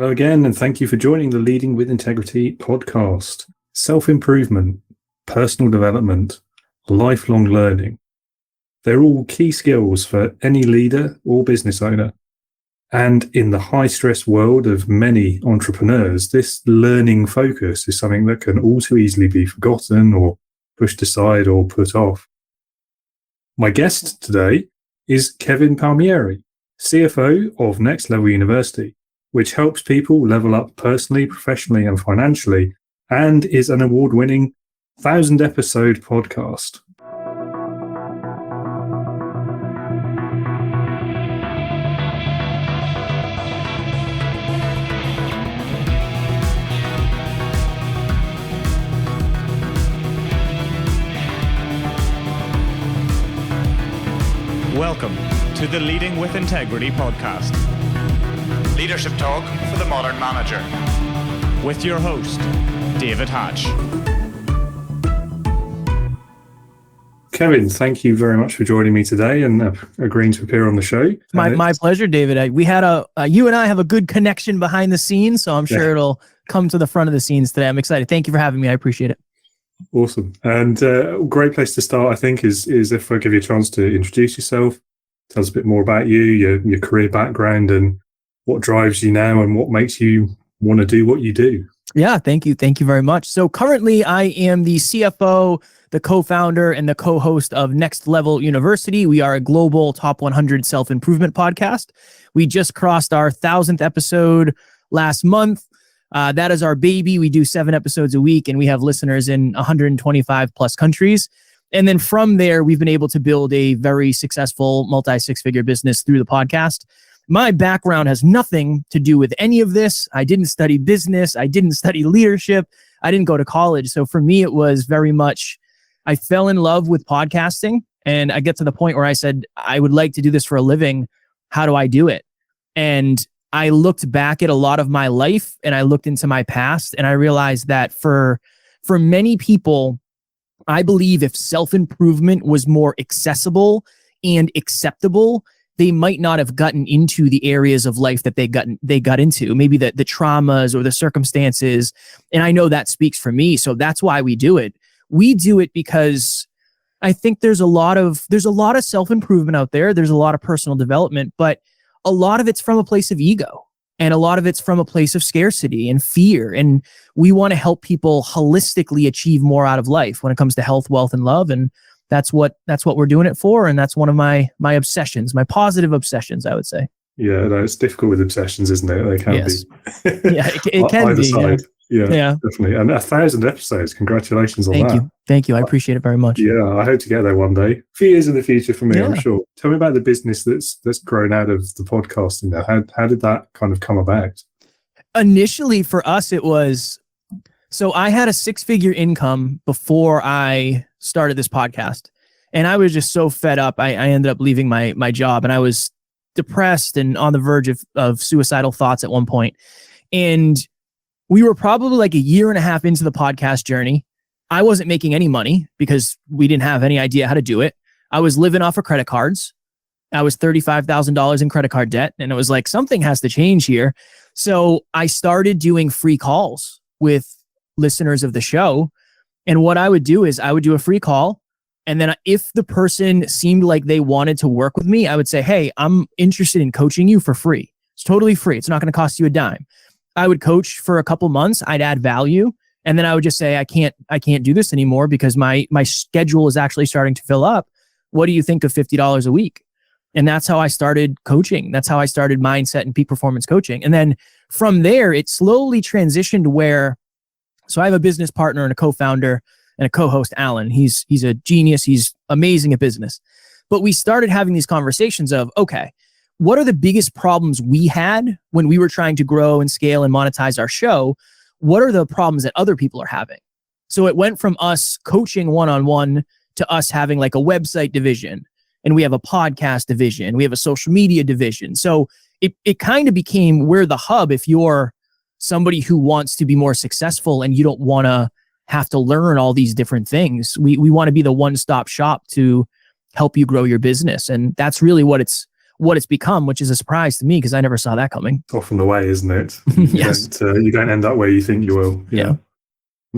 Hello again, and thank you for joining the Leading with Integrity podcast. Self-improvement, personal development, lifelong learning. They're all key skills for any leader or business owner. And in the high-stress world of many entrepreneurs, this learning focus is something that can all too easily be forgotten or pushed aside or put off. My guest today is Kevin Palmieri, CFO of Next Level University, which helps people level up personally, professionally, and financially, and is an award-winning 1,000-episode podcast. Welcome to the Leading with Integrity podcast. Leadership talk for the modern manager. With your host, David Hatch. Kevin, thank you very much for joining me today and agreeing to appear on the show. My pleasure, David. We had you and I have a good connection behind the scenes, so I'm sure it'll come to the front of the scenes today. I'm excited. Thank you for having me. I appreciate it. Awesome. And a great place to start, I think, is if I give you a chance to introduce yourself, tell us a bit more about you, your career background, and what drives you now and what makes you want to do what you do. Yeah, thank you. Thank you very much. So currently I am the CFO, the co-founder, and the co-host of Next Level University. We are a global top 100 self-improvement podcast. We just crossed our 1,000th episode last month. That is our baby. We do 7 episodes a week, and we have listeners in 125 plus countries. And then from there, we've been able to build a very successful multi-six-figure business through the podcast. My background has nothing to do with any of this. I didn't study business. I didn't study leadership. I didn't go to college. So for me, it was very much, I fell in love with podcasting, and I get to the point where I said, I would like to do this for a living. How do I do it? And I looked back at a lot of my life, and I looked into my past, and I realized that for many people, I believe if self-improvement was more accessible and acceptable, they might not have gotten into the areas of life that they got into, maybe the traumas or the circumstances. And I know that speaks for me. So that's why we do it. We do it because I think there's a lot of self-improvement out there. There's a lot of personal development, but a lot of it's from a place of ego, and a lot of it's from a place of scarcity and fear. And we want to help people holistically achieve more out of life when it comes to health, wealth, and love. And that's what we're doing it for. And that's one of my obsessions, my positive obsessions, I would say. Yeah, no, it's difficult with obsessions, isn't it? They can be. Yeah, it can be. Side. Yeah, definitely. And 1,000 episodes. Congratulations on that. Thank you. I appreciate it very much. Yeah, I hope to get there one day. A few years in the future for me, I'm sure. Tell me about the business that's grown out of the podcasting now. How did that kind of come about? Initially for us, it was, so I had a 6-figure income before I started this podcast. And I was just so fed up. I ended up leaving my job, and I was depressed and on the verge of suicidal thoughts at one point. And we were probably like a year and a half into the podcast journey. I wasn't making any money because we didn't have any idea how to do it. I was living off of credit cards. I was $35,000 in credit card debt. And it was like, something has to change here. So I started doing free calls with listeners of the show. And what I would do is I would do a free call. And then if the person seemed like they wanted to work with me, I would say, hey, I'm interested in coaching you for free. It's totally free. It's not going to cost you a dime. I would coach for a couple months. I'd add value. And then I would just say, I can't do this anymore because my schedule is actually starting to fill up. What do you think of $50 a week? And that's how I started coaching. That's how I started mindset and peak performance coaching. And then from there, it slowly transitioned where, so I have a business partner and a co-founder and a co-host, Alan. He's a genius. He's amazing at business. But we started having these conversations of, okay, what are the biggest problems we had when we were trying to grow and scale and monetize our show? What are the problems that other people are having? So it went from us coaching one-on-one to us having like a website division, and we have a podcast division. We have a social media division. So it kind of became, we're the hub. If you're somebody who wants to be more successful and you don't want to have to learn all these different things, we want to be the one-stop shop to help you grow your business. And that's really what what it's become, which is a surprise to me because I never saw that coming. Often the way, isn't it? Yes. You don't end up where you think you will. Yeah.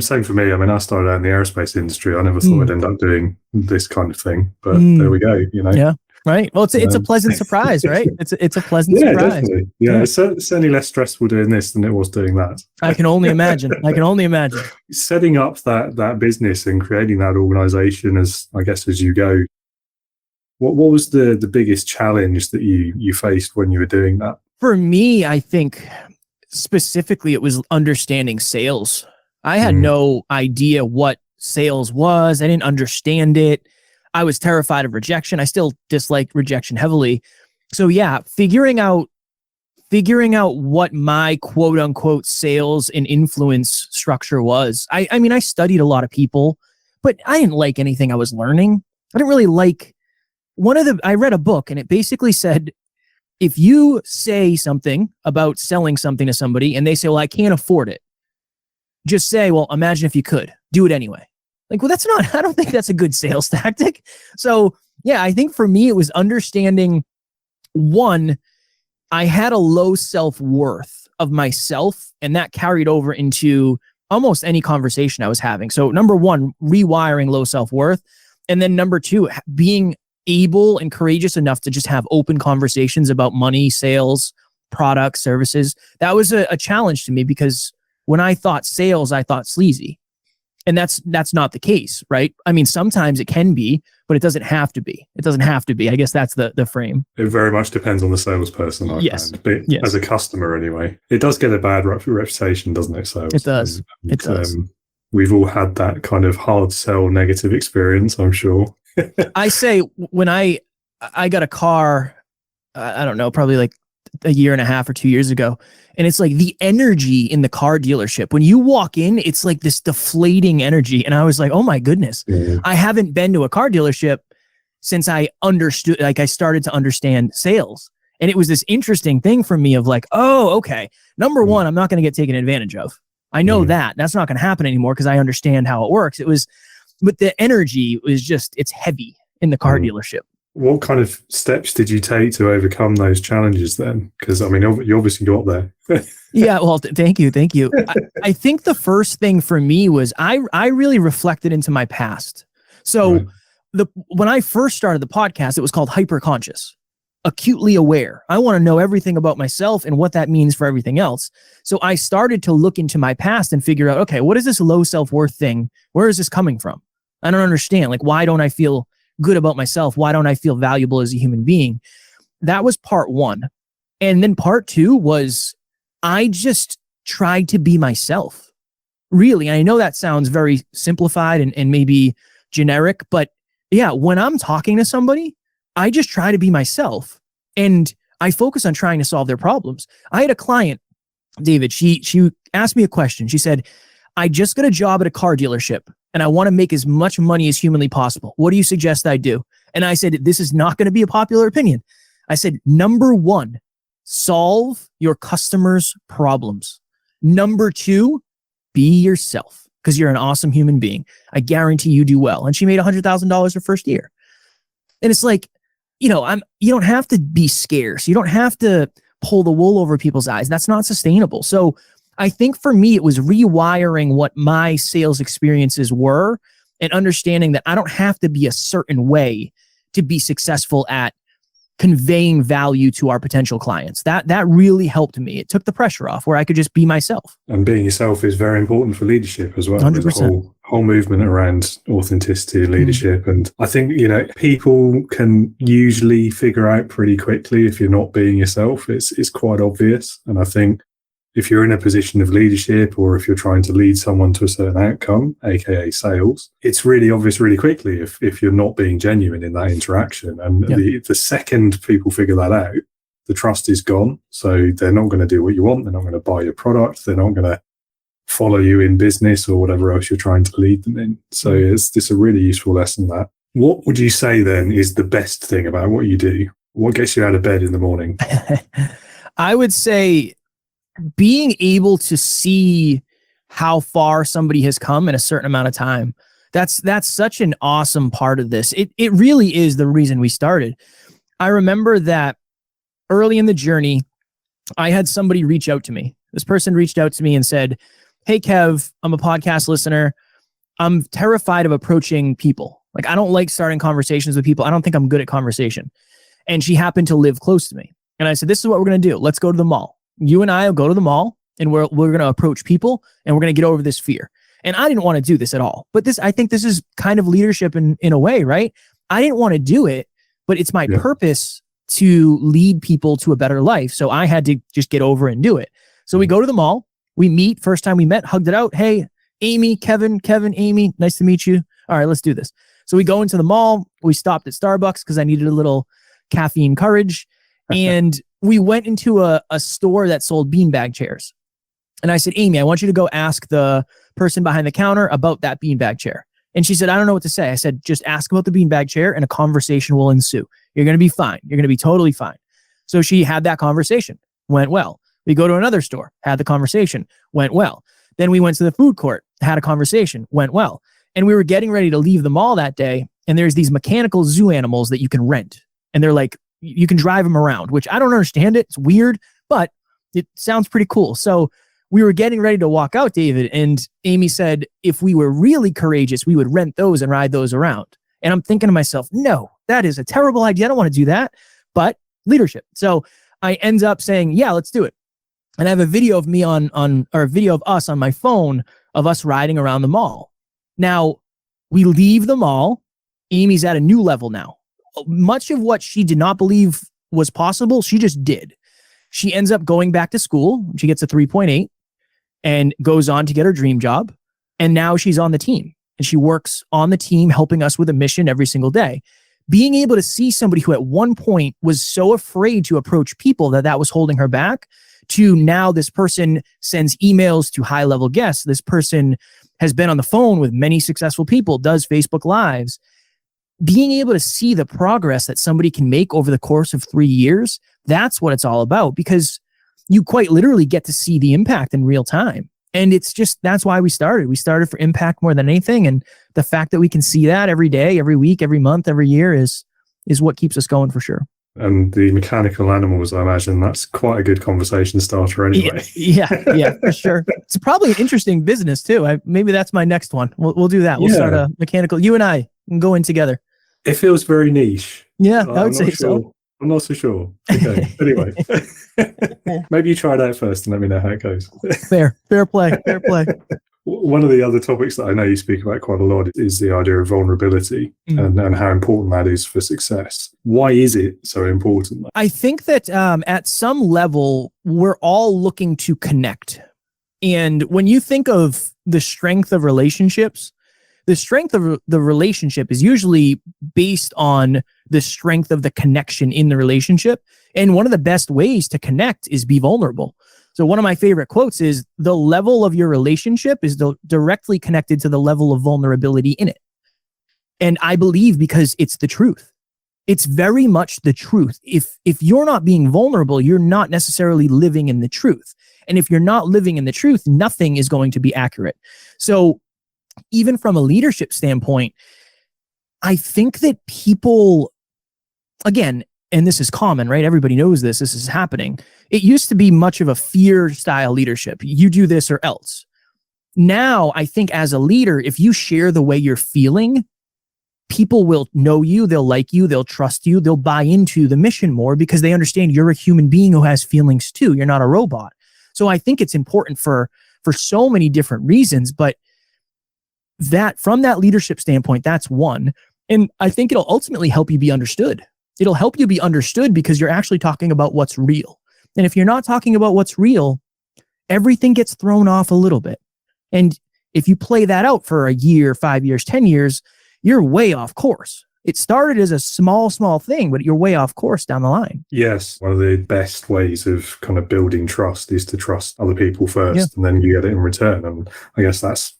Same for me. I mean, I started out in the aerospace industry. I never thought I'd end up doing this kind of thing, but there we go. Yeah. Right. Well, it's a pleasant surprise, right? It's a pleasant surprise. Definitely. Yeah. It's certainly less stressful doing this than it was doing that. I can only imagine. Setting up that business and creating that organization as you go. What was the biggest challenge that you faced when you were doing that? For me, I think specifically it was understanding sales. I had no idea what sales was. I didn't understand it. I was terrified of rejection. I still dislike rejection heavily. So yeah, figuring out what my quote unquote sales and influence structure was. I mean, I studied a lot of people, but I didn't like anything I was learning. I didn't really like I read a book and it basically said, if you say something about selling something to somebody and they say, well, I can't afford it, just say, well, imagine if you could. Do it anyway. Like, well, I don't think that's a good sales tactic. So yeah, I think for me, it was understanding, one, I had a low self-worth of myself, and that carried over into almost any conversation I was having. So number one, rewiring low self-worth. And then number two, being able and courageous enough to just have open conversations about money, sales, products, services. That was a challenge to me because when I thought sales, I thought sleazy. And that's not the case, right? I mean, sometimes it can be, but it doesn't have to be. I guess that's the frame. It very much depends on the salesperson, I find. But as a customer anyway, it does get a bad reputation, doesn't it? Sales. It does. It does. We've all had that kind of hard sell negative experience, I'm sure. I say when I got a car, I don't know, probably like a year and a half or 2 years ago. And it's like the energy in the car dealership. When you walk in, it's like this deflating energy. And I was like, oh my goodness, I haven't been to a car dealership since I understood, like I started to understand sales. And it was this interesting thing for me of like, oh, okay. Number one, I'm not going to get taken advantage of. I know that's not going to happen anymore because I understand how it works. But the energy was just, it's heavy in the car dealership. What kind of steps did you take to overcome those challenges then? Because, I mean, you obviously got there. Yeah, well, thank you. I think the first thing for me was I really reflected into my past. So when I first started the podcast, it was called Hyperconscious, acutely aware. I want to know everything about myself and what that means for everything else. So I started to look into my past and figure out, okay, what is this low self-worth thing? Where is this coming from? I don't understand. Like, why don't I feel good about myself? Why don't I feel valuable as a human being? That was part one. And then part two was I just tried to be myself. Really. I know that sounds very simplified and maybe generic, but yeah, when I'm talking to somebody, I just try to be myself and I focus on trying to solve their problems. I had a client, David, she asked me a question. She said, I just got a job at a car dealership and I want to make as much money as humanly possible. What do you suggest I do? And I said, this is not going to be a popular opinion. I said, number one, solve your customers' problems. Number two, be yourself because you're an awesome human being. I guarantee you do well. And she made $100,000 her first year. And it's like, you don't have to be scarce. You don't have to pull the wool over people's eyes. That's not sustainable. So I think for me, it was rewiring what my sales experiences were and understanding that I don't have to be a certain way to be successful at conveying value to our potential clients. That really helped me. It took the pressure off where I could just be myself. And being yourself is very important for leadership as well. 100%. There's a whole movement around authenticity and leadership. And I think, people can usually figure out pretty quickly if you're not being yourself. It's quite obvious. And I think if you're in a position of leadership or if you're trying to lead someone to a certain outcome, aka sales, it's really obvious really quickly if you're not being genuine in that interaction. And the second people figure that out, the trust is gone. So they're not going to do what you want. They're not going to buy your product. They're not going to follow you in business or whatever else you're trying to lead them in. So it's a really useful lesson that. What would you say then is the best thing about what you do? What gets you out of bed in the morning? I would say being able to see how far somebody has come in a certain amount of time. That's such an awesome part of this. It really is the reason we started. I remember that early in the journey, I had somebody reach out to me. This person reached out to me and said, "Hey, Kev, I'm a podcast listener. I'm terrified of approaching people. Like, I don't like starting conversations with people. I don't think I'm good at conversation." And she happened to live close to me. And I said, "This is what we're going to do. Let's go to the mall. You and I will go to the mall, and we're going to approach people, and we're going to get over this fear." And I didn't want to do this at all. But I think this is kind of leadership in a way, right? I didn't want to do it, but it's my purpose to lead people to a better life. So I had to just get over and do it. So we go to the mall. We meet. First time we met, hugged it out. "Hey, Amy, Kevin, Amy, nice to meet you. All right, let's do this." So we go into the mall. We stopped at Starbucks because I needed a little caffeine courage. And we went into a store that sold beanbag chairs. And I said, "Amy, I want you to go ask the person behind the counter about that beanbag chair." And she said, "I don't know what to say." I said, "Just ask about the beanbag chair and a conversation will ensue. You're going to be fine. You're going to be totally fine." So she had that conversation. Went well. We go to another store. Had the conversation. Went well. Then we went to the food court. Had a conversation. Went well. And we were getting ready to leave the mall that day. And there's these mechanical zoo animals that you can rent. And they're like, you can drive them around, which I don't understand it. It's weird, but it sounds pretty cool. So we were getting ready to walk out, David, and Amy said, if we were really courageous, we would rent those and ride those around. And I'm thinking to myself, no, that is a terrible idea. I don't want to do that, but leadership. So I end up saying, yeah, let's do it. And I have a video of me or a video of us on my phone of us riding around the mall. Now we leave the mall. Amy's at a new level now. Much of what she did not believe was possible, she just did. She ends up going back to school. She gets a 3.8 and goes on to get her dream job. And now she's on the team and she works on the team, helping us with a mission every single day. Being able to see somebody who at one point was so afraid to approach people that was holding her back, to now this person sends emails to high-level guests. This person has been on the phone with many successful people, does Facebook Lives. Being able to see the progress that somebody can make over the course of 3 years, that's what it's all about, because you quite literally get to see the impact in real time. And it's just, that's why we started. We started for impact more than anything. And the fact that we can see that every day, every week, every month, every year is what keeps us going for sure. And the mechanical animals, I imagine that's quite a good conversation starter anyway. Yeah, for sure. It's probably an interesting business too. Maybe that's my next one. We'll do that. We'll start a mechanical, you and I can go in together. It feels very niche. Yeah, I would say so. I'm not so sure. Okay. Anyway, maybe you try it out first and let me know how it goes. Fair play. One of the other topics that I know you speak about quite a lot is the idea of vulnerability and how important that is for success. Why is it so important? I think that at some level, we're all looking to connect. And when you think of the strength of relationships, the strength of the relationship is usually based on the strength of the connection in the relationship. And one of the best ways to connect is be vulnerable. So one of my favorite quotes is, the level of your relationship is directly connected to the level of vulnerability in it. And I believe, because it's the truth. It's very much the truth. If you're not being vulnerable, you're not necessarily living in the truth. And if you're not living in the truth, nothing is going to be accurate. So even from a leadership standpoint, I think that people, again, and this is common, right? Everybody knows this is happening. It used to be much of a fear style leadership. You do this or else. Now, I think as a leader, if you share the way you're feeling, people will know you, they'll like you, they'll trust you, they'll buy into the mission more because they understand you're a human being who has feelings too. You're not a robot. So I think it's important for so many different reasons, but that from that leadership standpoint, that's one. And I think it'll ultimately help you be understood. It'll help you be understood because you're actually talking about what's real. And if you're not talking about what's real, everything gets thrown off a little bit. And if you play that out for a year, 5 years, 10 years, you're way off course. It started as a small thing, but you're way off course down the line. Yes. One of the best ways of kind of building trust is to trust other people first, and then you get it in return. And I guess that's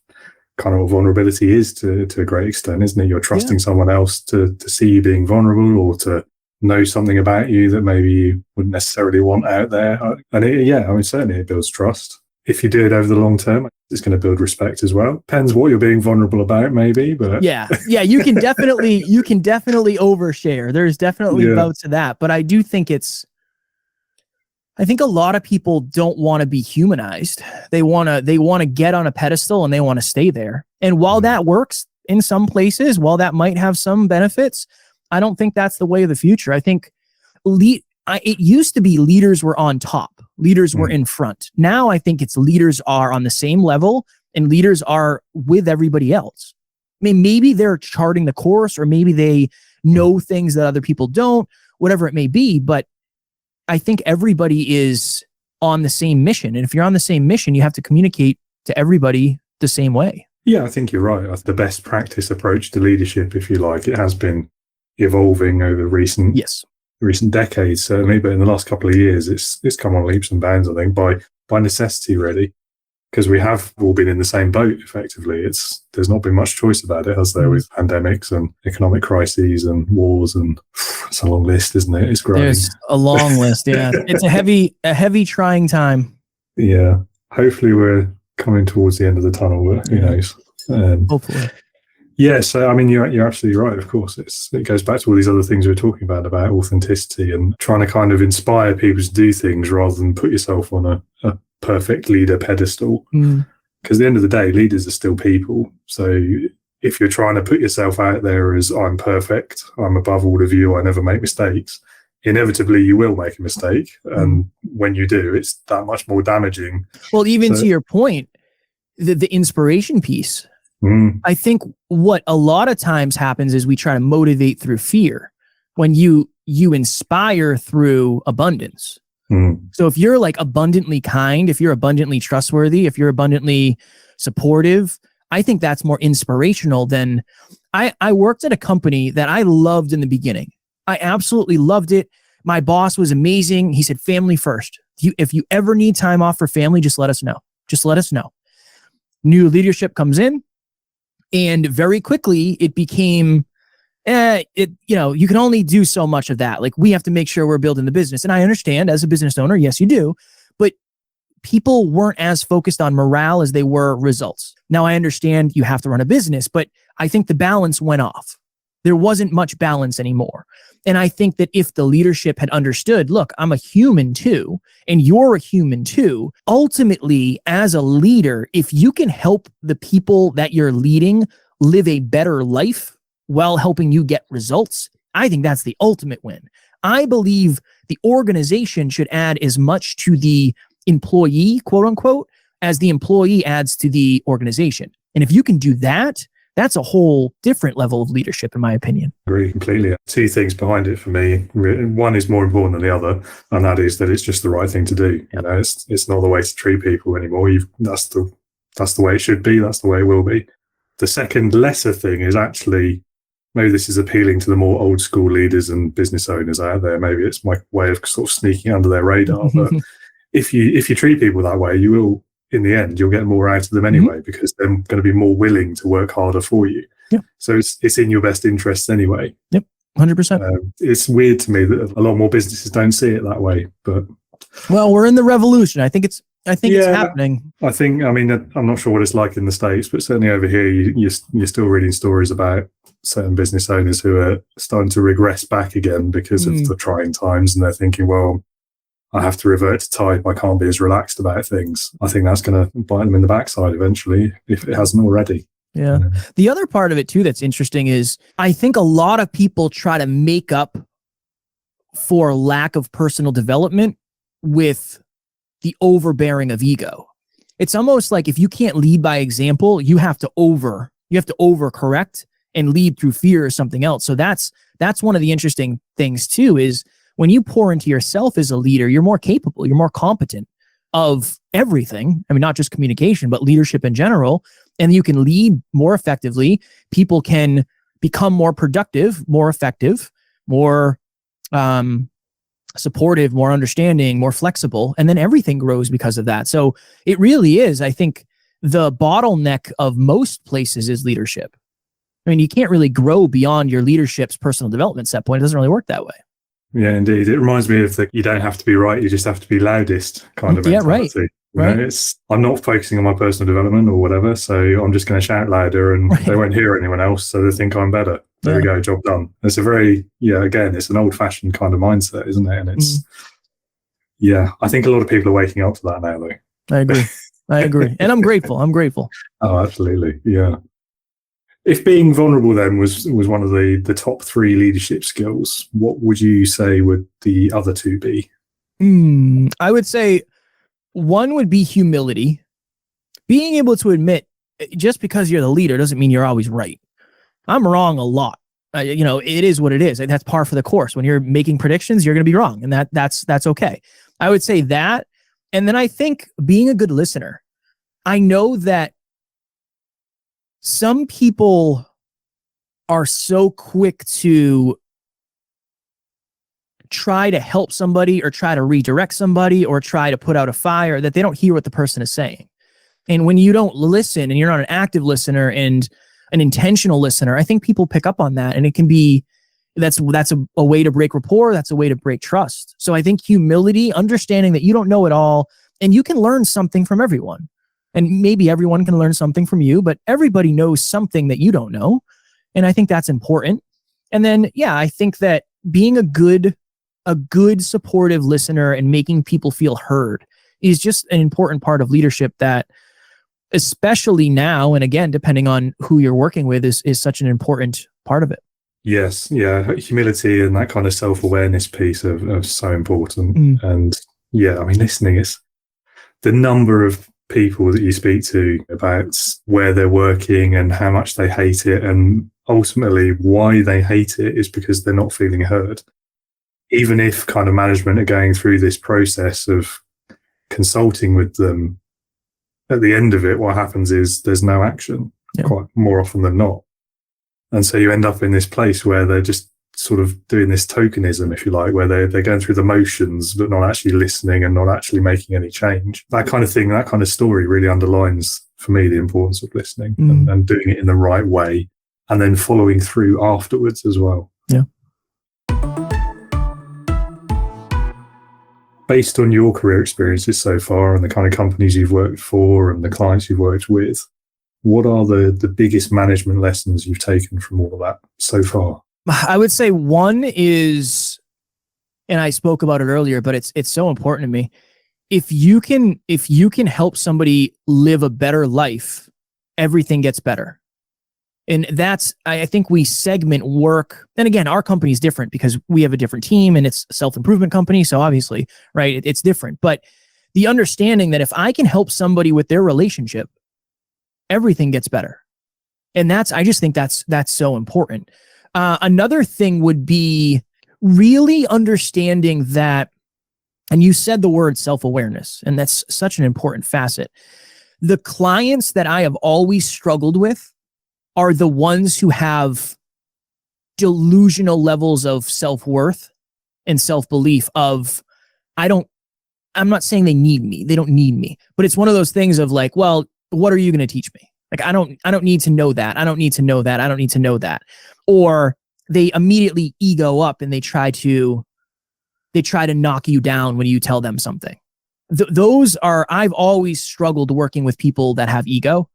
kind of what vulnerability is to a great extent, isn't it? You're trusting someone else to see you being vulnerable, or to know something about you that maybe you wouldn't necessarily want out there. And certainly it builds trust. If you do it over the long term, it's going to build respect as well. Depends what you're being vulnerable about, maybe, but you can definitely overshare. There's definitely bouts of that, but I do think it's I think a lot of people don't want to be humanized. They want to get on a pedestal and they want to stay there. And while that works in some places, while that might have some benefits, I don't think that's the way of the future. I think it used to be leaders were on top. Leaders were in front. Now I think it's leaders are on the same level and leaders are with everybody else. I mean, maybe they're charting the course or maybe they know things that other people don't, whatever it may be. But I think everybody is on the same mission. And if you're on the same mission, you have to communicate to everybody the same way. Yeah, I think you're right. The best practice approach to leadership, if you like, it has been evolving over recent decades, certainly. But in the last couple of years, it's come on leaps and bounds, I think, by necessity, really. Because we have all been in the same boat, effectively. There's not been much choice about it, has there, with pandemics and economic crises and wars, and it's a long list, isn't it? It's growing. There's a long list, yeah. It's a heavy trying time. Yeah. Hopefully we're coming towards the end of the tunnel, but who knows? Hopefully. Yeah, so I mean, you're absolutely right. Of course, it goes back to all these other things we were talking about authenticity and trying to kind of inspire people to do things rather than put yourself on a perfect leader pedestal. Because at the end of the day, leaders are still people. So if you're trying to put yourself out there as I'm perfect, I'm above all of you, I never make mistakes, inevitably you will make a mistake. And when you do, it's that much more damaging. Well, even to your point, the inspiration piece. I think what a lot of times happens is we try to motivate through fear when you inspire through abundance. So if you're like abundantly kind, if you're abundantly trustworthy, if you're abundantly supportive, I think that's more inspirational than I worked at a company that I loved in the beginning. I absolutely loved it. My boss was amazing. He said, family first. If you ever need time off for family, just let us know. Just let us know. New leadership comes in. And very quickly, it became, you can only do so much of that. Like, we have to make sure we're building the business. And I understand as a business owner, yes, you do. But people weren't as focused on morale as they were results. Now, I understand you have to run a business, but I think the balance went off. There wasn't much balance anymore. And I think that if the leadership had understood, look, I'm a human too, and you're a human too, ultimately, as a leader, if you can help the people that you're leading live a better life while helping you get results, I think that's the ultimate win. I believe the organization should add as much to the employee, quote unquote, as the employee adds to the organization. And if you can do that, that's a whole different level of leadership, in my opinion. Agree completely. Two things behind it for me. One is more important than the other, and that is that it's just the right thing to do. You know, it's not the way to treat people anymore. That's the way it should be. That's the way it will be. The second lesser thing is actually, maybe this is appealing to the more old school leaders and business owners out there. Maybe it's my way of sort of sneaking under their radar. But if you treat people that way, you will, in the end, you'll get more out of them anyway, because they're going to be more willing to work harder for you. So it's in your best interest anyway. 100%. It's weird to me that a lot more businesses don't see it that way, but well, we're in the revolution. I think it's happening. I mean, I'm not sure what it's like in the States, but certainly over here, you're still reading stories about certain business owners who are starting to regress back again because of the trying times, and they're thinking, well, I have to revert to type. I can't be as relaxed about things. I think that's going to bite them in the backside eventually, if it hasn't already. Yeah. The other part of it too that's interesting is I think a lot of people try to make up for lack of personal development with the overbearing of ego. It's almost like if you can't lead by example, you have to overcorrect and lead through fear or something else. So that's one of the interesting things too, is when you pour into yourself as a leader, you're more capable, you're more competent of everything. I mean, not just communication, but leadership in general. And you can lead more effectively. People can become more productive, more effective, more supportive, more understanding, more flexible. And then everything grows because of that. So it really is, I think, the bottleneck of most places is leadership. I mean, you can't really grow beyond your leadership's personal development set point. It doesn't really work that way. Yeah, indeed. It reminds me of you don't have to be right, you just have to be loudest kind of mentality. Right. You know, I'm not focusing on my personal development or whatever, so I'm just going to shout louder and they won't hear anyone else, so they think I'm better. There we go, job done. It's a very, again, it's an old-fashioned kind of mindset, isn't it? And Yeah, I think a lot of people are waking up to that now, though. I agree. And I'm grateful. Oh, absolutely. Yeah. If being vulnerable then was one of the top 3 leadership skills, what would you say would the other 2 be? I would say one would be humility. Being able to admit, just because you're the leader doesn't mean you're always right. I'm wrong a lot. It is what it is. And that's par for the course. When you're making predictions, you're going to be wrong. And that's okay. I would say that. And then I think being a good listener. I know that some people are so quick to try to help somebody or try to redirect somebody or try to put out a fire that they don't hear what the person is saying. And when you don't listen and you're not an active listener and an intentional listener, I think people pick up on that, and it can be, that's a way to break rapport. That's a way to break trust. So I think humility, understanding that you don't know it all and you can learn something from everyone. And maybe everyone can learn something from you, but everybody knows something that you don't know. And I think that's important. And then, I think that being a good supportive listener and making people feel heard is just an important part of leadership that, especially now, and again, depending on who you're working with, is such an important part of it. Yes. Yeah. Humility and that kind of self-awareness piece are so important. And listening is the number of people that you speak to about where they're working and how much they hate it, and ultimately why they hate it is because they're not feeling heard. Even if kind of management are going through this process of consulting with them, at the end of it, what happens is there's no action, quite more often than not. And so you end up in this place where they're just sort of doing this tokenism, if you like, where they're going through the motions, but not actually listening and not actually making any change. That kind of thing, that kind of story really underlines, for me, the importance of listening and doing it in the right way, and then following through afterwards as well. Yeah. Based on your career experiences so far and the kind of companies you've worked for and the clients you've worked with, what are the biggest management lessons you've taken from all of that so far? I would say one is, and I spoke about it earlier, but it's so important to me. If you can help somebody live a better life, everything gets better. And that's, I think we segment work. And again, our company is different because we have a different team and it's a self-improvement company. So obviously, right, it's different. But the understanding that if I can help somebody with their relationship, everything gets better. And I just think that's so important. Another thing would be really understanding that, and you said the word self-awareness, and that's such an important facet. The clients that I have always struggled with are the ones who have delusional levels of self-worth and self-belief of, I'm not saying they need me. They don't need me. But it's one of those things of like, well, what are you going to teach me? Like, I don't need to know that. I don't need to know that. I don't need to know that. Or they immediately ego up and they try to knock you down when you tell them something. I've always struggled working with people that have ego,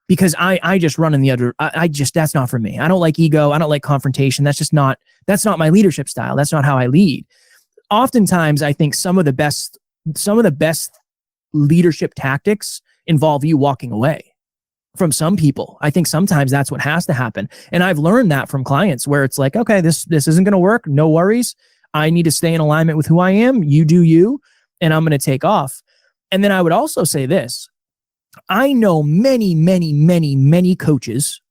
because I just run in the other, that's not for me. I don't like ego. I don't like confrontation. That's not my leadership style. That's not how I lead. Oftentimes I think some of the best leadership tactics involve you walking away from some people. I think sometimes that's what has to happen. And I've learned that from clients where it's like, okay, this isn't going to work. No worries. I need to stay in alignment with who I am. You do you, and I'm going to take off. And then I would also say this. I know many, many, many, many coaches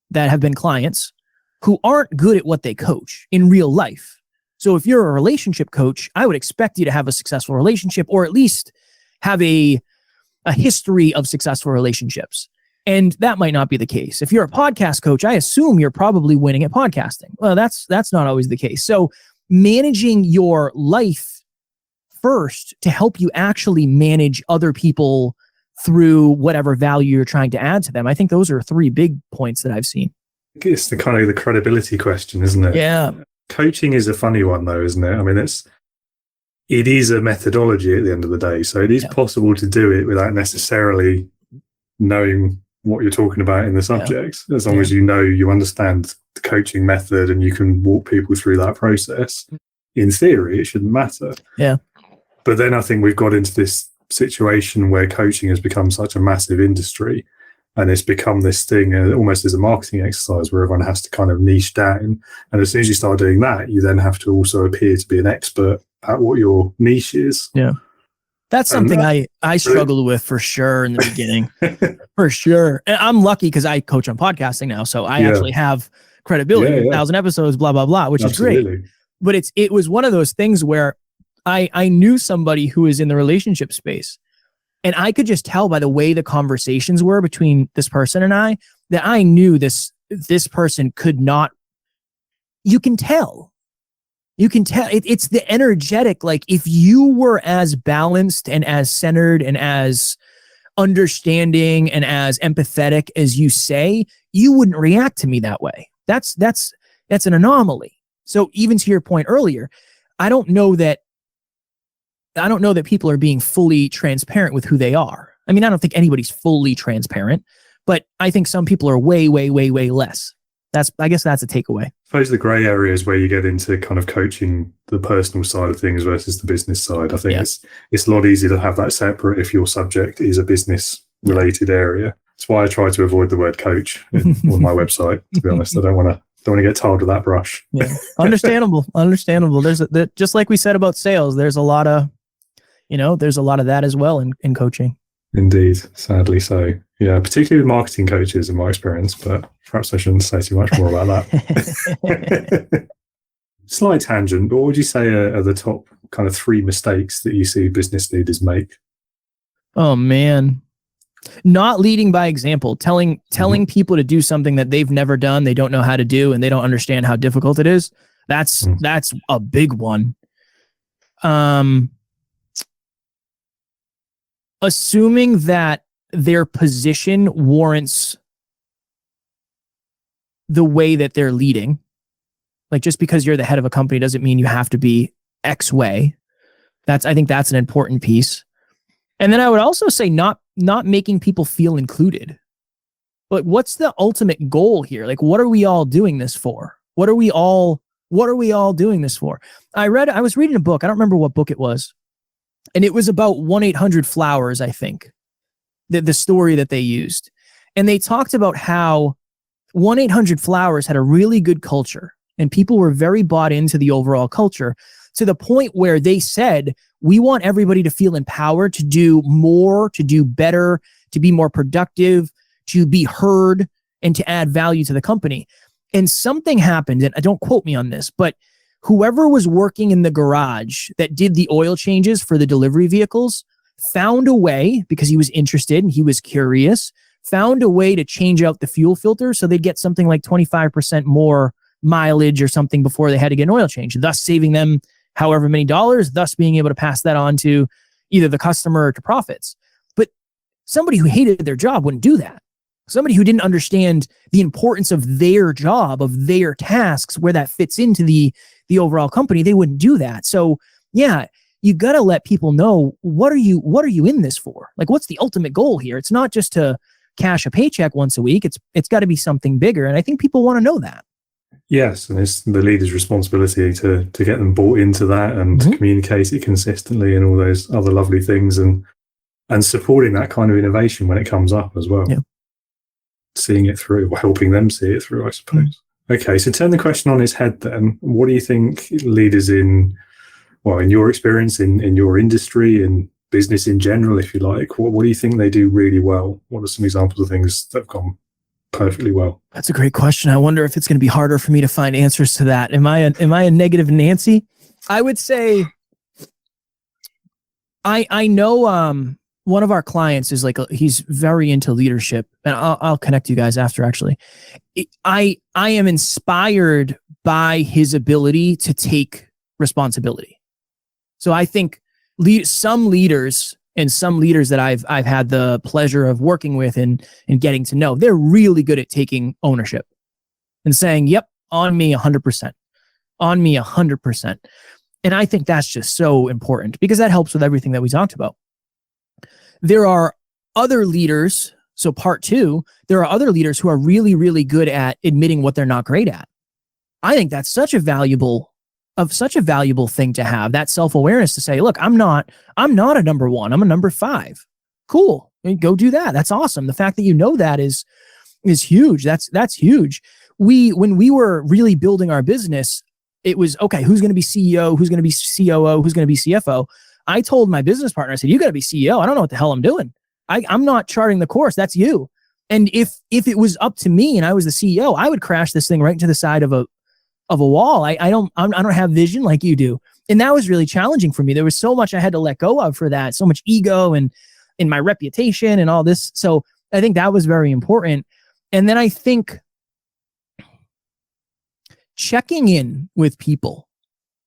that have been clients who aren't good at what they coach in real life. So if you're a relationship coach, I would expect you to have a successful relationship, or at least have a history of successful relationships. And that might not be the case. If you're a podcast coach, I assume you're probably winning at podcasting. Well, that's not always the case. So managing your life first to help you actually manage other people through whatever value you're trying to add to them. I think those are 3 big points that I've seen. It's the kind of the credibility question, isn't it? Yeah. Coaching is a funny one though, isn't it? I mean, it is a methodology at the end of the day. So it is possible to do it without necessarily knowing what you're talking about in the subject, as long as you understand the coaching method and you can walk people through that process. In theory, it shouldn't matter. Yeah. But then I think we've got into this situation where coaching has become such a massive industry, and it's become this thing almost as a marketing exercise where everyone has to kind of niche down. And as soon as you start doing that, you then have to also appear to be an expert at what your niche is. Yeah. That's something I struggled with for sure in the beginning, for sure. And I'm lucky because I coach on podcasting now. So I actually have credibility, 1,000 episodes, blah, blah, blah, which is great. But it was one of those things where I knew somebody who was in the relationship space, and I could just tell by the way the conversations were between this person and I, that I knew this person could not, you can tell. You can tell it's the energetic. Like if you were as balanced and as centered and as understanding and as empathetic as you say, you wouldn't react to me that way. That's an anomaly. So even to your point earlier, I don't know that people are being fully transparent with who they are. I mean, I don't think anybody's fully transparent, but I think some people are way, way, way, way less. I guess that's a takeaway. I suppose the gray areas where you get into kind of coaching the personal side of things versus the business side. I think it's a lot easier to have that separate if your subject is a business related area. That's why I try to avoid the word coach on my website, to be honest. I don't want to get tarred with that brush. Yeah. Understandable. There's just like we said about sales, there's a lot of that as well in coaching. Indeed, sadly so. Yeah, particularly with marketing coaches in my experience, but perhaps I shouldn't say too much more about that. Slight tangent, but what would you say are the top kind of 3 mistakes that you see business leaders make? Oh man. Not leading by example, telling people to do something that they've never done, they don't know how to do, and they don't understand how difficult it is. That's a big one. Assuming that their position warrants the way that they're leading. Like just because you're the head of a company doesn't mean you have to be X way. I think that's an important piece. And then I would also say not making people feel included. But what's the ultimate goal here? Like, what are we all doing this for? What are we all doing this for? I was reading a book. I don't remember what book it was. And it was about 1-800-Flowers, I think, the story that they used. And they talked about how 1-800-Flowers had a really good culture and people were very bought into the overall culture to the point where they said, we want everybody to feel empowered to do more, to do better, to be more productive, to be heard, and to add value to the company. And something happened, and don't quote me on this, but whoever was working in the garage that did the oil changes for the delivery vehicles found a way, because he was interested and he was curious, found a way to change out the fuel filter so they'd get something like 25% more mileage or something before they had to get an oil change, thus saving them however many dollars, thus being able to pass that on to either the customer or to profits. But somebody who hated their job wouldn't do that. Somebody who didn't understand the importance of their job, of their tasks, where that fits into the overall company, they wouldn't do that. So yeah, you got to let people know, what are you in this for? Like, what's the ultimate goal here? It's not just to cash a paycheck once a week. It's got to be something bigger. And I think people want to know that. Yes, and it's the leader's responsibility to get them bought into that and to communicate it consistently and all those other lovely things, and supporting that kind of innovation when it comes up as well. Yeah. Seeing it through, or helping them see it through, I suppose. Okay, so turn the question on its head then. What do you think leaders in your experience, in your industry, in business in general, if you like, what do you think they do really well? What are some examples of things that have gone perfectly well? That's a great question. I wonder if it's going to be harder for me to find answers to that. Am I a negative Nancy? I would say I know one of our clients is he's very into leadership, and I'll connect you guys after. Actually, I am inspired by his ability to take responsibility. So I think some leaders that I've had the pleasure of working with and getting to know, they're really good at taking ownership and saying, "Yep, on me 100%, on me 100%." And I think that's just so important because that helps with everything that we talked about. There are other leaders. So part 2, there are other leaders who are really, really good at admitting what they're not great at. I think that's such a valuable such a valuable thing to have, that self-awareness to say, look, I'm not a number 1, I'm a number 5. Cool. Go do that. That's awesome. The fact that you know that is huge. That's huge. When we were really building our business, it was, okay, who's going to be CEO? Who's going to be COO? Who's going to be CFO? I told my business partner, I said, you got to be CEO. I don't know what the hell I'm doing. I'm not charting the course. That's you. And if it was up to me and I was the CEO, I would crash this thing right into the side of a wall. I don't have vision like you do. And that was really challenging for me. There was so much I had to let go of for that, so much ego and in my reputation and all this. So I think that was very important. And then I think checking in with people.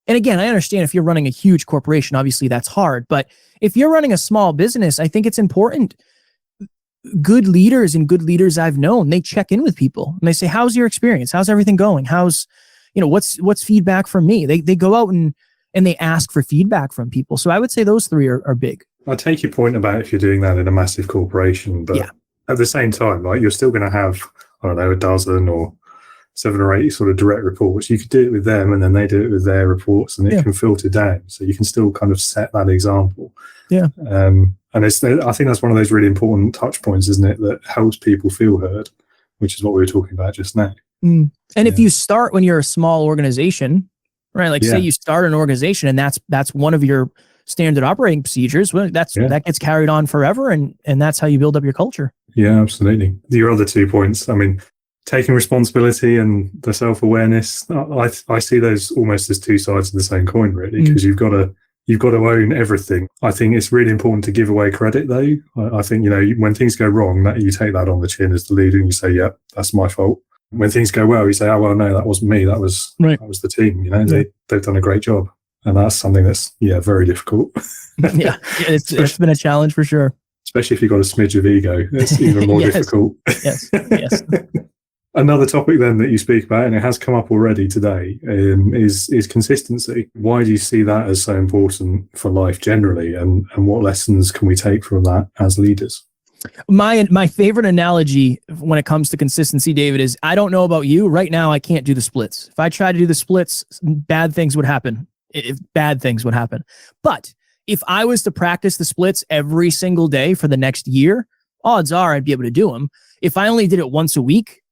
And again, I understand if you're running a huge corporation, obviously that's hard. But if you're running a small business, I think it's important. Good leaders and good leaders I've known, they check in with people and they say, how's your experience? How's everything going? How's, what's feedback from me? They go out and they ask for feedback from people. So I would say those 3 are big. I take your point about if you're doing that in a massive corporation, but at the same time, like, you're still going to have, I don't know, a dozen or 7 or 8 sort of direct reports. You could do it with them and then they do it with their reports, and it can filter down. So you can still kind of set that example. Yeah. And I think that's one of those really important touch points, isn't it? That helps people feel heard, which is what we were talking about just now. And if you start when you're a small organization, right? Like say you start an organization and that's one of your standard operating procedures, well, that gets carried on forever, and that's how you build up your culture. Yeah, absolutely. Your other 2 points, I mean, taking responsibility and the self-awareness, I see those almost as 2 sides of the same coin, really, because you've got to own everything. I think it's really important to give away credit, though. I think, when things go wrong, that you take that on the chin as the leader and you say, yeah, that's my fault. When things go well, you say, oh, well, no, that wasn't me. That was the team. They've done a great job. And that's something that's, very difficult. It's been a challenge for sure. Especially if you've got a smidge of ego, it's even more difficult. Yes. Another topic then that you speak about, and it has come up already today, is consistency. Why do you see that as so important for life generally, and what lessons can we take from that as leaders? My favorite analogy when it comes to consistency, David, is I don't know about you. Right now, I can't do the splits. If I try to do the splits, bad things would happen. But if I was to practice the splits every single day for the next year, odds are I'd be able to do them. If I only did it once a week,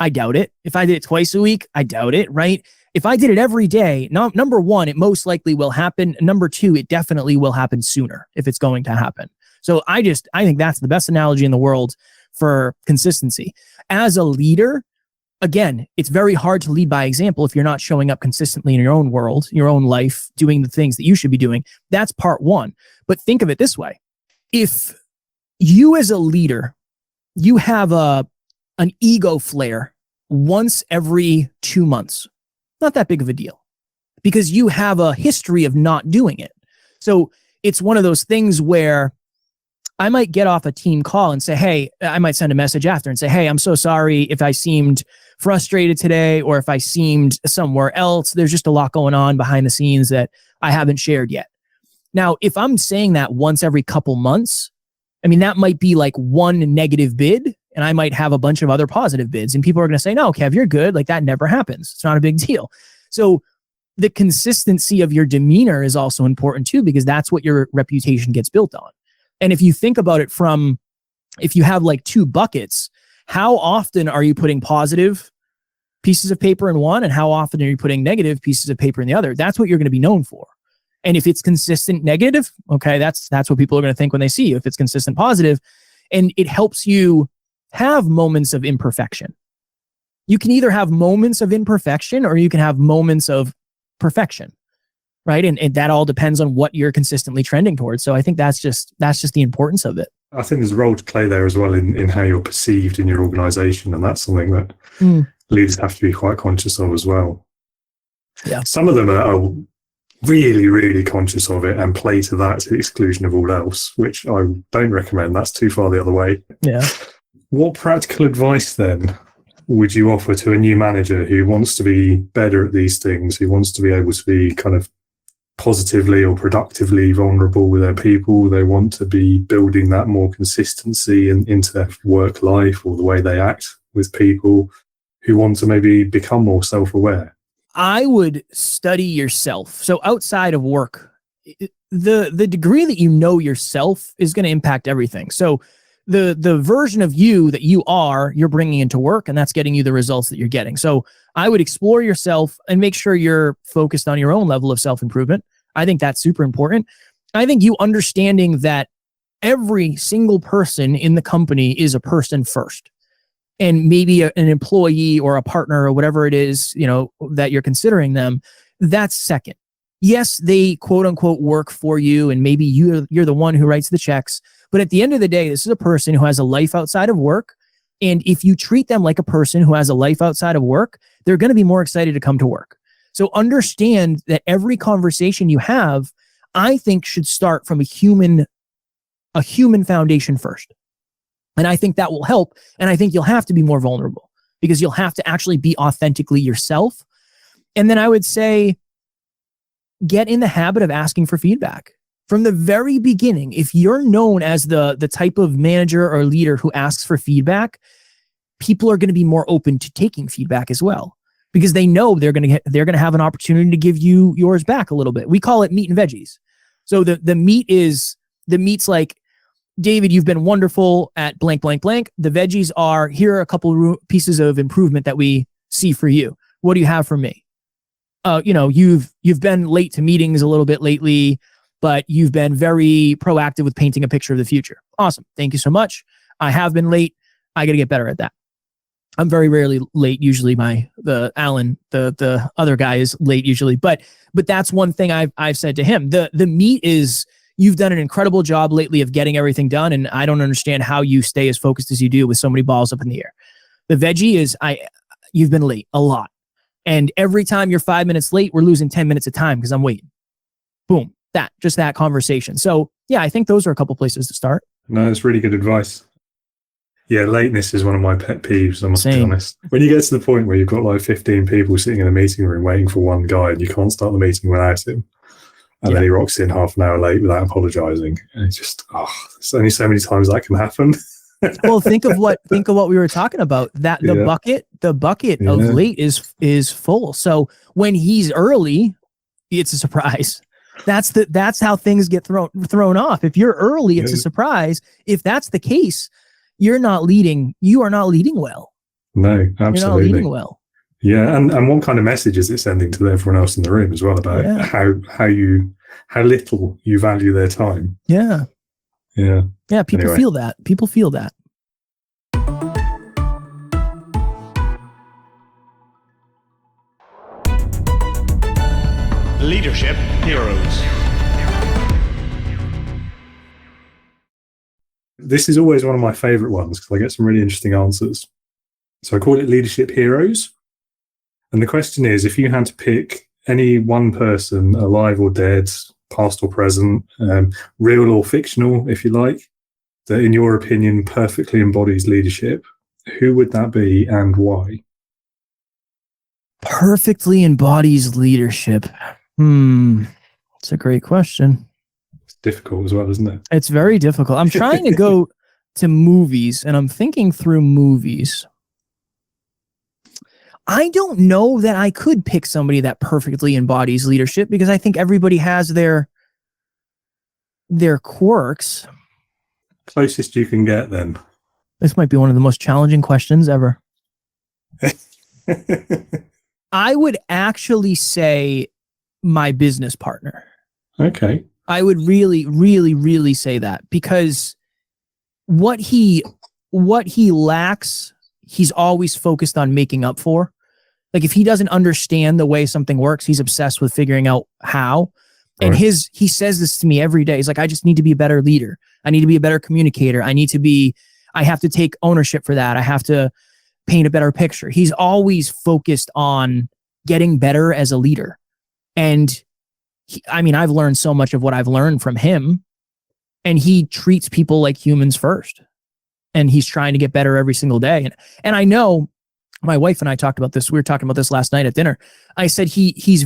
I doubt it. If I did it twice a week, I doubt it, right? If I did it every day, number 1, it most likely will happen. Number 2, it definitely will happen sooner if it's going to happen. So I think that's the best analogy in the world for consistency. As a leader, again, it's very hard to lead by example if you're not showing up consistently in your own world, your own life, doing the things that you should be doing. That's part 1. But think of it this way. If you as a leader, you have an ego flare once every 2 months, not that big of a deal because you have a history of not doing it. So it's one of those things where I might get off a team call and say, hey, I might send a message after and say, hey, I'm so sorry if I seemed frustrated today or if I seemed somewhere else. There's just a lot going on behind the scenes that I haven't shared yet. Now, if I'm saying that once every couple months, I mean, that might be like one negative bid and I might have a bunch of other positive bids and people are going to say, no, Kev, you're good. Like that never happens. It's not a big deal. So the consistency of your demeanor is also important too, because that's what your reputation gets built on. And if you think about it if you have like 2 buckets, how often are you putting positive pieces of paper in one and how often are you putting negative pieces of paper in the other? That's what you're going to be known for. And if it's consistent negative, okay, that's what people are going to think when they see you. If it's consistent positive, and it helps you have moments of imperfection. You can either have moments of imperfection or you can have moments of perfection, right? And that all depends on what you're consistently trending towards. So I think that's just the importance of it. I think there's a role to play there as well in how you're perceived in your organization. And that's something that leaders have to be quite conscious of as well. Yeah. Some of them are really, really conscious of it and play to that to the exclusion of all else, which I don't recommend. That's too far the other way. Yeah. What practical advice then would you offer to a new manager who wants to be better at these things, who wants to be able to be kind of positively or productively vulnerable with their people? They want to be building that more consistency into their work life or the way they act with people, who want to maybe become more self-aware. I would study yourself. So outside of work, the degree that you know yourself is going to impact everything. So the version of you that you're bringing into work, and that's getting you the results that you're getting. So I would explore yourself and make sure you're focused on your own level of self-improvement. I think that's super important. I think you understanding that every single person in the company is a person first, and maybe an employee or a partner or whatever it is, that you're considering them, that's second. Yes, they quote unquote work for you, and maybe you're the one who writes the checks. But at the end of the day, this is a person who has a life outside of work. And if you treat them like a person who has a life outside of work, they're going to be more excited to come to work. So understand that every conversation you have, I think, should start from a human foundation first. And I think that will help. And I think you'll have to be more vulnerable because you'll have to actually be authentically yourself. And then I would say, get in the habit of asking for feedback. From the very beginning, if you're known as the type of manager or leader who asks for feedback, people are going to be more open to taking feedback as well, because they know they're going to have an opportunity to give you yours back a little bit. We call it meat and veggies. So the meat's like, David, you've been wonderful at blank, blank, blank. The veggies are, here are a couple pieces of improvement that we see for you. What do you have for me? You've been late to meetings a little bit lately, but you've been very proactive with painting a picture of the future. Awesome. Thank you so much. I have been late. I got to get better at that. I'm very rarely late. Usually Alan, the other guy, is late usually, but that's one thing I've said to him. The meat is, you've done an incredible job lately of getting everything done, and I don't understand how you stay as focused as you do with so many balls up in the air. The veggie is, you've been late a lot. And every time you're 5 minutes late, we're losing 10 minutes of time because I'm waiting. Boom. That conversation. So yeah, I think those are a couple places to start. No, that's really good advice. Yeah, lateness is one of my pet peeves, I must be honest. When you get to the point where you've got like 15 people sitting in a meeting room waiting for one guy and you can't start the meeting without him, and then he rocks in half an hour late without apologizing, and it's just, there's only so many times that can happen. Well, think of what we were talking about. That the bucket of late is full. So when he's early, it's a surprise. That's how things get thrown off. If you're early, it's a surprise. If that's the case, you are not leading well. No, absolutely. You're not leading well. Yeah, and what kind of message is it sending to everyone else in the room as well about how little you value their time? Yeah. Yeah. Yeah, people feel that. People feel that. Leadership Heroes. This is always one of my favorite ones because I get some really interesting answers. So I call it Leadership Heroes. And the question is, if you had to pick any one person, alive or dead, past or present, real or fictional, if you like, that in your opinion perfectly embodies leadership, who would that be and why? Perfectly embodies leadership. It's a great question. It's difficult as well, isn't it? It's very difficult. I'm trying to go to movies, and I'm thinking through movies. I don't know that I could pick somebody that perfectly embodies leadership, because I think everybody has their quirks. Closest you can get, then. This might be one of the most challenging questions ever. I would actually say my business partner. Okay. I would really, really, really say that, because what he lacks, he's always focused on making up for. Like, if he doesn't understand the way something works, he's obsessed with figuring out how. And he says this to me every day. He's like, I just need to be a better leader. I need to be a better communicator. I have to take ownership for that. I have to paint a better picture. He's always focused on getting better as a leader. And I've learned so much of what I've learned from him, and he treats people like humans first. And he's trying to get better every single day. And I know my wife and I talked about this. We were talking about this last night at dinner. I said, he's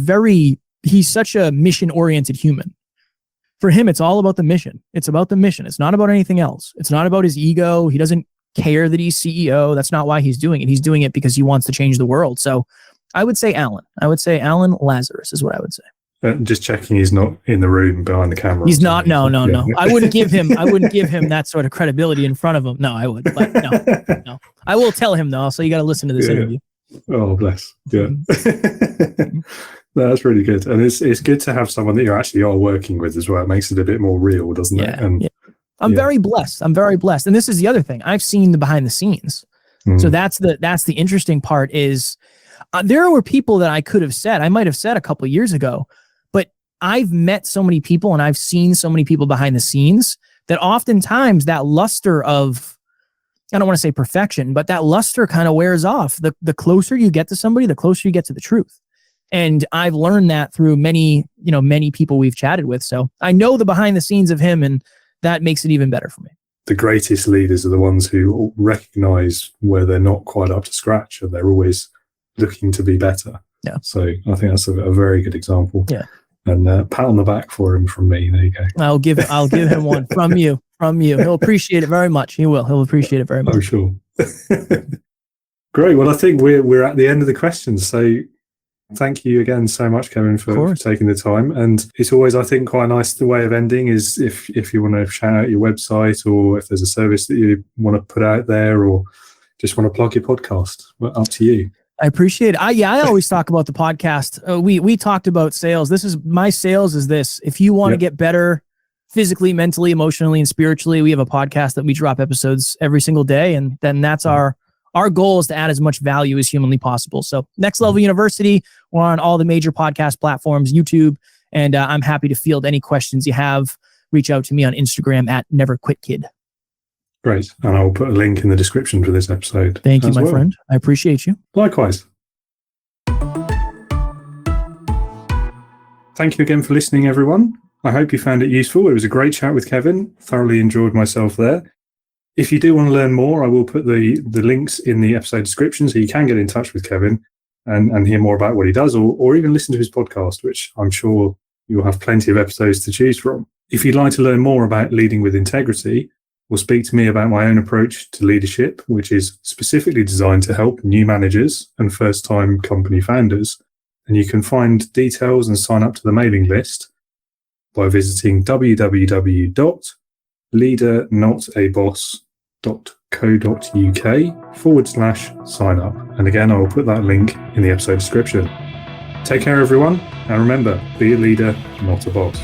such a mission-oriented human. For him, it's all about the mission. It's about the mission. It's not about anything else. It's not about his ego. He doesn't care that he's CEO. That's not why he's doing it. He's doing it because he wants to change the world. So I would say Alan. I would say Alan Lazarus is what I would say. Just checking he's not in the room behind the camera. He's not. No. I wouldn't give him that sort of credibility in front of him. No, I would. But no. I will tell him though. So you got to listen to this interview. Oh, bless. Yeah. No, that's really good. And it's good to have someone that you actually are working with as well. It makes it a bit more real, doesn't it? And I'm very blessed. And this is the other thing. I've seen the behind the scenes. So that's the interesting part is there were people that I could have said, I might have said a couple of years ago, but I've met so many people and I've seen so many people behind the scenes that oftentimes that luster of, I don't want to say perfection, but that luster kind of wears off. The closer you get to somebody, the closer you get to the truth. And I've learned that through many people we've chatted with. So I know the behind the scenes of him, and that makes it even better for me. The greatest leaders are the ones who recognize where they're not quite up to scratch, and they're always looking to be better. Yeah. So I think that's a very good example. Yeah. And pat on the back for him from me. There you go. I'll give him one from you. He'll appreciate it very much. He'll appreciate it very much. I'm sure. Great. Well, I think we're at the end of the questions. So thank you again so much, Kevin, for taking the time. And it's always, I think, quite nice. The way of ending is if you want to shout out your website, or if there's a service that you want to put out there, or just want to plug your podcast. Well, up to you. I appreciate it. I always talk about the podcast. We talked about sales. My sales is this. If you want to get better physically, mentally, emotionally, and spiritually, we have a podcast that we drop episodes every single day. And then that's our goal is to add as much value as humanly possible. So Next Level University, we're on all the major podcast platforms, YouTube, and I'm happy to field any questions you have. Reach out to me on Instagram at NeverQuitKid. Great. And I'll put a link in the description for this episode. Thank you, my friend. I appreciate you. Likewise. Thank you again for listening, everyone. I hope you found it useful. It was a great chat with Kevin. Thoroughly enjoyed myself there. If you do want to learn more, I will put the links in the episode description so you can get in touch with Kevin and hear more about what he does, or even listen to his podcast, which I'm sure you'll have plenty of episodes to choose from. If you'd like to learn more about leading with integrity, or speak to me about my own approach to leadership, which is specifically designed to help new managers and first-time company founders, and you can find details and sign up to the mailing list by visiting www.leadernotaboss.co.uk/sign up. And again, I will put that link in the episode description. Take care, everyone. And remember, be a leader, not a boss.